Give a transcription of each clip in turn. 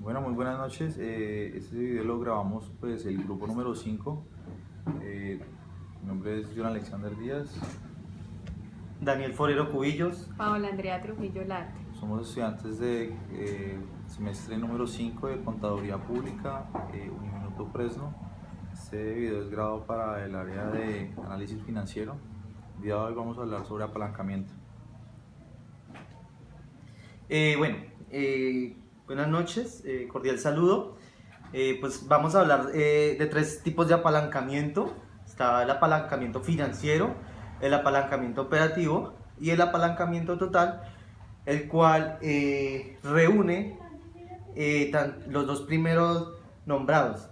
Bueno, muy buenas noches. Este video lo grabamos pues el grupo número 5. Mi nombre es John Alexander Díaz. Daniel Forero Cubillos. Paola Andrea Trujillo Larte. Somos estudiantes de semestre número 5 de Contaduría Pública, Uniminuto Fresno. Este video es grabado para el área de análisis financiero. El día de hoy vamos a hablar sobre apalancamiento. Buenas noches, cordial saludo. Pues vamos a hablar de tres tipos de apalancamiento. Está el apalancamiento financiero, el apalancamiento operativo y el apalancamiento total, el cual reúne los dos primeros nombrados.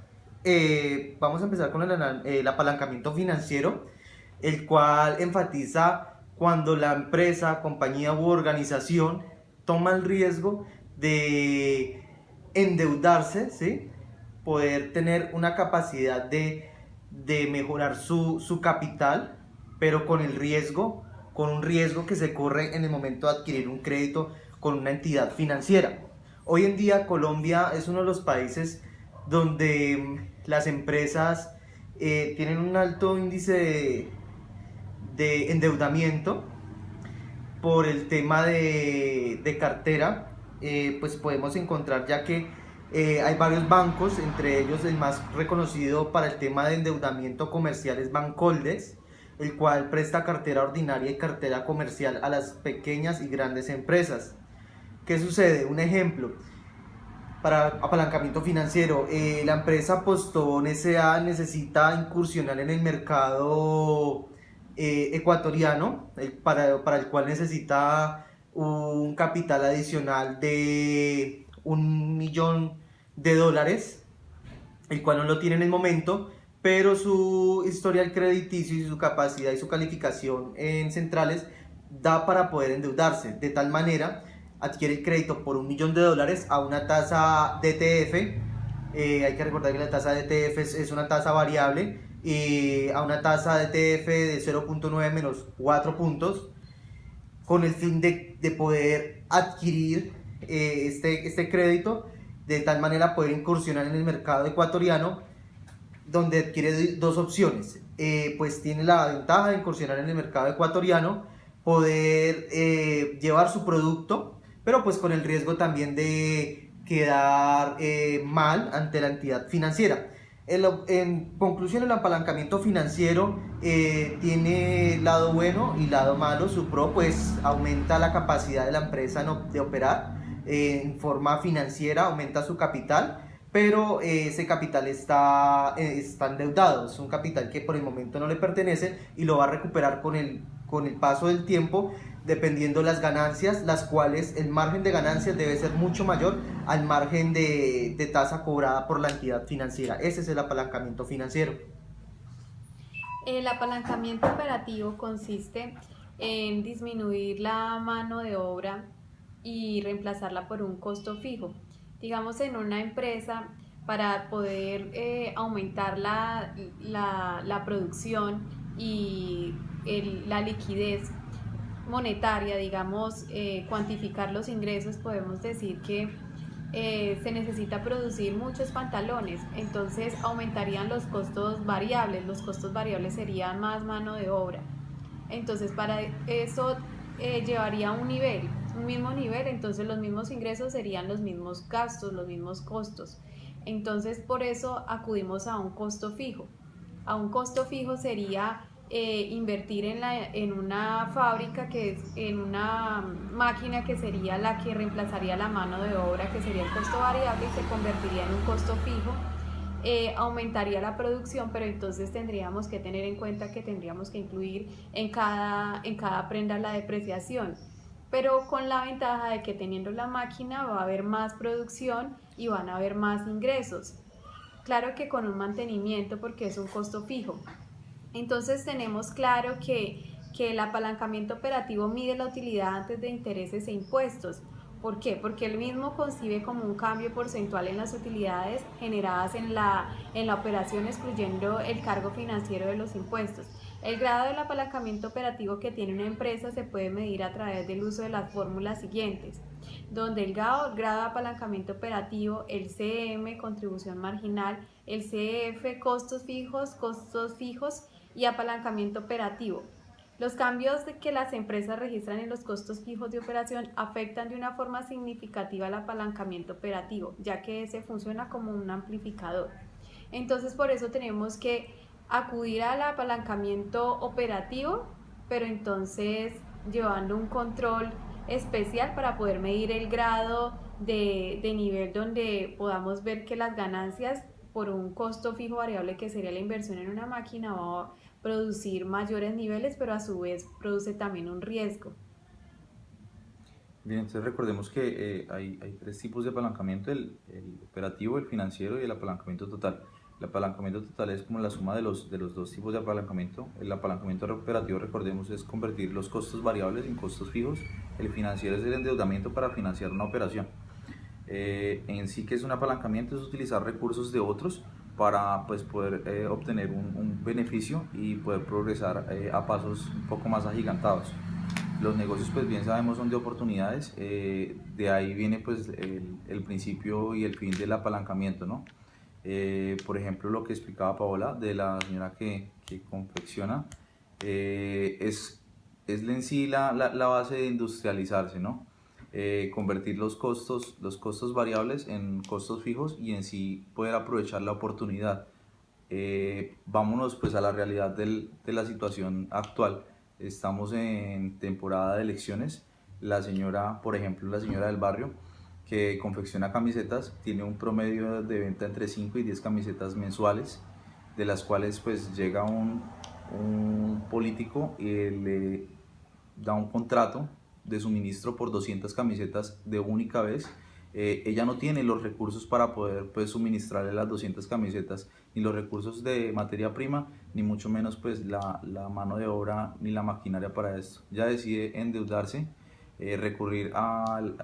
Vamos a empezar con el apalancamiento financiero, el cual enfatiza cuando la empresa, compañía u organización toma el riesgo de endeudarse, ¿sí? Poder tener una capacidad de mejorar su capital, pero con un riesgo que se corre en el momento de adquirir un crédito con una entidad financiera. Hoy en día Colombia es uno de los países donde las empresas tienen un alto índice de endeudamiento por el tema de cartera. Pues podemos encontrar ya que hay varios bancos, entre ellos el más reconocido para el tema de endeudamiento comercial es Bancoldes, el cual presta cartera ordinaria y cartera comercial a las pequeñas y grandes empresas. ¿Qué sucede? Un ejemplo para apalancamiento financiero. La empresa Postobón S.A. necesita incursionar en el mercado ecuatoriano, para el cual necesita un capital adicional de $1 millón, el cual no lo tiene en el momento, pero su historial crediticio y su capacidad y su calificación en centrales da para poder endeudarse. De tal manera, adquiere el crédito por $1 millón a una tasa DTF. Hay que recordar que la tasa DTF es una tasa variable, a una tasa DTF de 0.9 menos 4 puntos, con el fin de poder adquirir este crédito, de tal manera poder incursionar en el mercado ecuatoriano, donde adquiere dos opciones. Pues tiene la ventaja de incursionar en el mercado ecuatoriano, poder llevar su producto, pero pues con el riesgo también de quedar mal ante la entidad financiera. En conclusión, el apalancamiento financiero tiene lado bueno y lado malo. Su pro, pues aumenta la capacidad de la empresa de operar en forma financiera, aumenta su capital, pero ese capital está endeudado. Es un capital que por el momento no le pertenece y lo va a recuperar con el paso del tiempo, dependiendo las ganancias, las cuales el margen de ganancias debe ser mucho mayor al margen de tasa cobrada por la entidad financiera. Ese es el apalancamiento financiero. El apalancamiento operativo consiste en disminuir la mano de obra y reemplazarla por un costo fijo. Digamos, en una empresa, para poder aumentar la producción y la liquidez monetaria, digamos, cuantificar los ingresos, podemos decir que se necesita producir muchos pantalones, entonces aumentarían los costos variables serían más mano de obra. Entonces para eso llevaría un mismo nivel, entonces los mismos ingresos serían los mismos gastos, los mismos costos. Entonces por eso acudimos a un costo fijo. A un costo fijo sería invertir en una fábrica, en una máquina que sería la que reemplazaría la mano de obra, que sería el costo variable, y se convertiría en un costo fijo. Aumentaría la producción, pero entonces tendríamos que tener en cuenta que tendríamos que incluir en cada prenda la depreciación, pero con la ventaja de que teniendo la máquina va a haber más producción y van a haber más ingresos. Claro que con un mantenimiento, porque es un costo fijo. Entonces tenemos claro que el apalancamiento operativo mide la utilidad antes de intereses e impuestos. ¿Por qué? Porque él mismo concibe como un cambio porcentual en las utilidades generadas en la operación, excluyendo el cargo financiero de los impuestos. El grado del apalancamiento operativo que tiene una empresa se puede medir a través del uso de las fórmulas siguientes, donde el grado de apalancamiento operativo, el CM, contribución marginal, el CF, costos fijos y apalancamiento operativo. Los cambios que las empresas registran en los costos fijos de operación afectan de una forma significativa al apalancamiento operativo, ya que ese funciona como un amplificador. Entonces, por eso tenemos que acudir al apalancamiento operativo, pero entonces llevando un control especial para poder medir el grado de nivel donde podamos ver que las ganancias por un costo fijo variable que sería la inversión en una máquina va a producir mayores niveles, pero a su vez produce también un riesgo. Bien, entonces recordemos que hay tres tipos de apalancamiento, el operativo, el financiero y el apalancamiento total. El apalancamiento total es como la suma de los dos tipos de apalancamiento. El apalancamiento operativo, recordemos, es convertir los costos variables en costos fijos. El financiero es el endeudamiento para financiar una operación. En sí, que es un apalancamiento, es utilizar recursos de otros para pues, poder obtener un beneficio y poder progresar a pasos un poco más agigantados. Los negocios, pues bien sabemos, son de oportunidades, de ahí viene pues el principio y el fin del apalancamiento, ¿no? Por ejemplo, lo que explicaba Paola de la señora que confecciona, es en sí la base de industrializarse, ¿no? Convertir los costos variables en costos fijos y en sí poder aprovechar la oportunidad. Vámonos pues a la realidad de la situación actual. Estamos en temporada de elecciones. La señora, por ejemplo, la señora del barrio que confecciona camisetas tiene un promedio de venta entre 5 y 10 camisetas mensuales, de las cuales pues llega un político y le da un contrato de suministro por 200 camisetas de única vez. Ella no tiene los recursos para poder pues suministrarle las 200 camisetas, ni los recursos de materia prima, ni mucho menos pues la mano de obra ni la maquinaria para esto. Ella decide endeudarse, recurrir al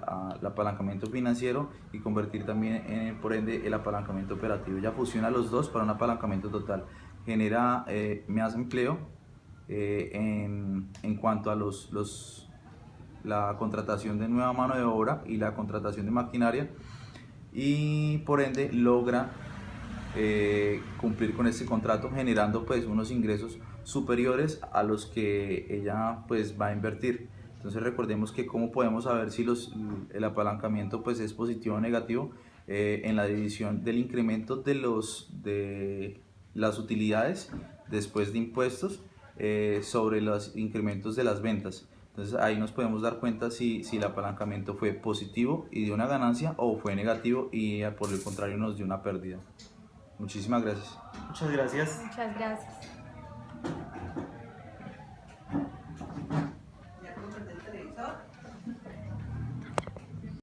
apalancamiento financiero y convertir también por ende el apalancamiento operativo. Ella fusiona los dos para un apalancamiento total. Genera más empleo en cuanto a la contratación de nueva mano de obra y la contratación de maquinaria, y por ende logra cumplir con este contrato, generando pues unos ingresos superiores a los que ella pues va a invertir. Entonces recordemos que cómo podemos saber si el apalancamiento pues es positivo o negativo, en la división del incremento de las utilidades después de impuestos sobre los incrementos de las ventas. Entonces ahí nos podemos dar cuenta si el apalancamiento fue positivo y dio una ganancia, o fue negativo y por el contrario nos dio una pérdida. Muchísimas gracias. Muchas gracias. Muchas gracias.